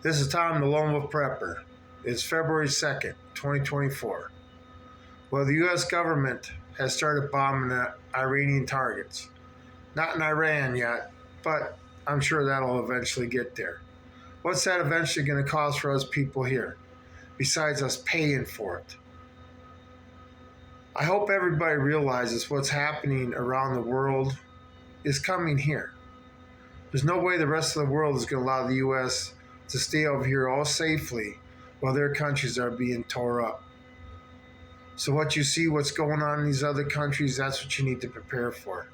This is Tom, the Lone Wolf Prepper. It's February 2nd, 2024. Well, the U.S. government has started bombing the Iranian targets. Not in Iran yet, but I'm sure that'll eventually get there. What's that eventually going to cost for us people here, besides us paying for it? I hope everybody realizes what's happening around the world is coming here. There's no way the rest of the world is going to allow the U.S. to stay over here all safely while their countries are being tore up. So what you see, what's going on in these other countries, that's what you need to prepare for.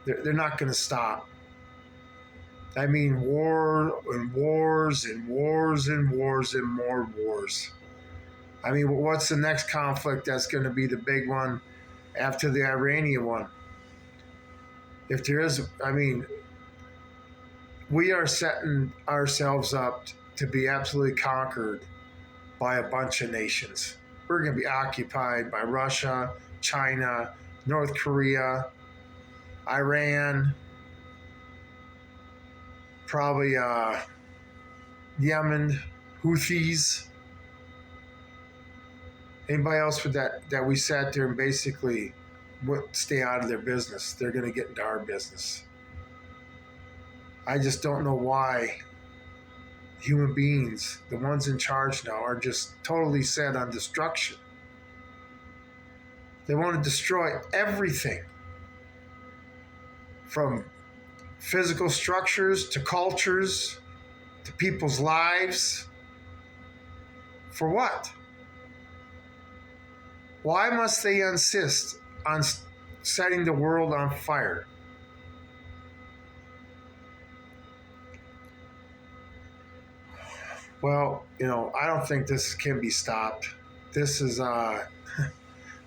They're not going to stop. I mean, war and wars and wars and wars and more wars. I mean, what's the next conflict that's going to be the big one after the Iranian one? If there is, I mean, we are setting ourselves up to be absolutely conquered by a bunch of nations. We're going to be occupied by Russia, China, North Korea, Iran, probably Yemen, Houthis. Anybody else with that we sat there and basically would stay out of their business. They're going to get into our business. I just don't know why human beings, the ones in charge now, are just totally set on destruction. They want to destroy everything, from physical structures to cultures to people's lives. For what? Why must they insist on setting the world on fire? Well, I don't think this can be stopped. This is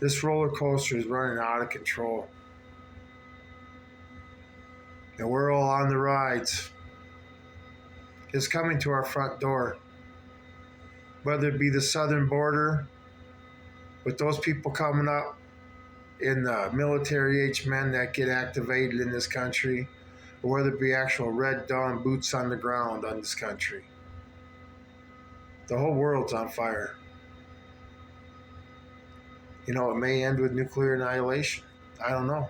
this roller coaster is running out of control. And we're all on the rides. It's coming to our front door. Whether it be the southern border, with those people coming up in the military-age men that get activated in this country, or whether it be actual Red Dawn boots on the ground on this country. The whole world's on fire. It may end with nuclear annihilation. I don't know.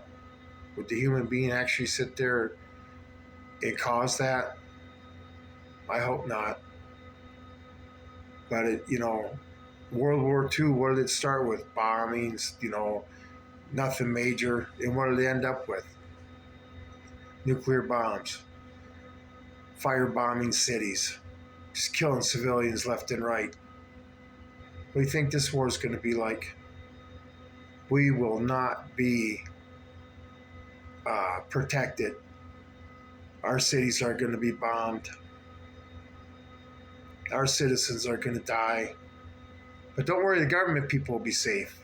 Would the human being actually sit there and cause that? I hope not. But World War II, what did it start with? Bombings, nothing major. And what did it end up with? Nuclear bombs. Firebombing cities. Just killing civilians left and right. What do you think this war is going to be like? We will not be protected. Our cities are going to be bombed. Our citizens are going to die. But don't worry, the government people will be safe.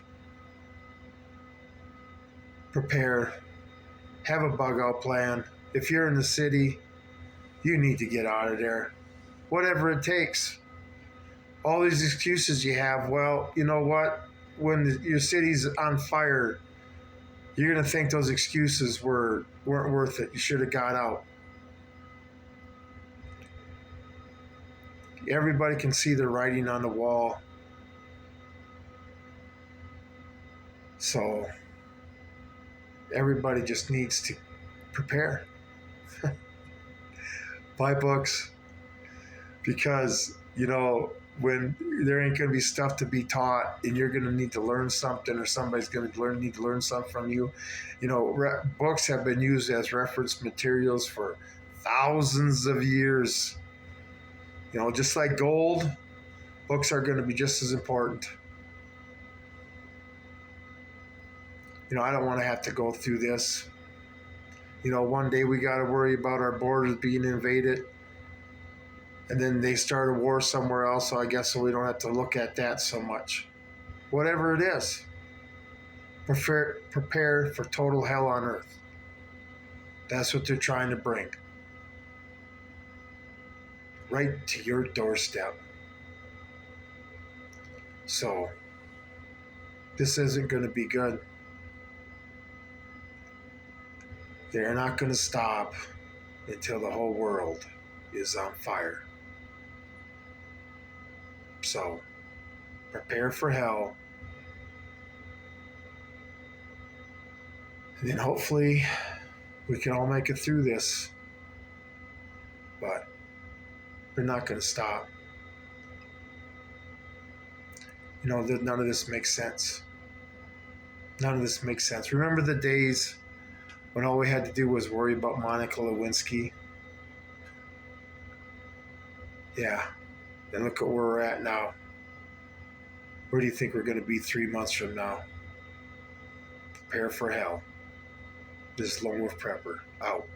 Prepare. Have a bug out plan. If you're in the city, you need to get out of there. Whatever it takes. All these excuses you have, well, you know what? When your city's on fire, you're going to think those excuses weren't worth it. You should have got out. Everybody can see the writing on the wall. So everybody just needs to prepare. Buy books. Because, when there ain't going to be stuff to be taught and you're going to need to learn something, or somebody's going to need to learn something from you. Books have been used as reference materials for thousands of years. Just like gold, books are going to be just as important. I don't want to have to go through this. One day we got to worry about our borders being invaded. And then they start a war somewhere else, so I guess we don't have to look at that so much. Whatever it is, prepare for total hell on earth. That's what they're trying to bring. Right to your doorstep. So, this isn't going to be good. They're not going to stop until the whole world is on fire. So prepare for hell. And then hopefully we can all make it through this. But they're not going to stop. You know, none of this makes sense. None of this makes sense. Remember the days when all we had to do was worry about Monica Lewinsky? Yeah. And look at where we're at now. Where do you think we're going to be 3 months from now? Prepare for hell. This is Lone Wolf Prepper. Out.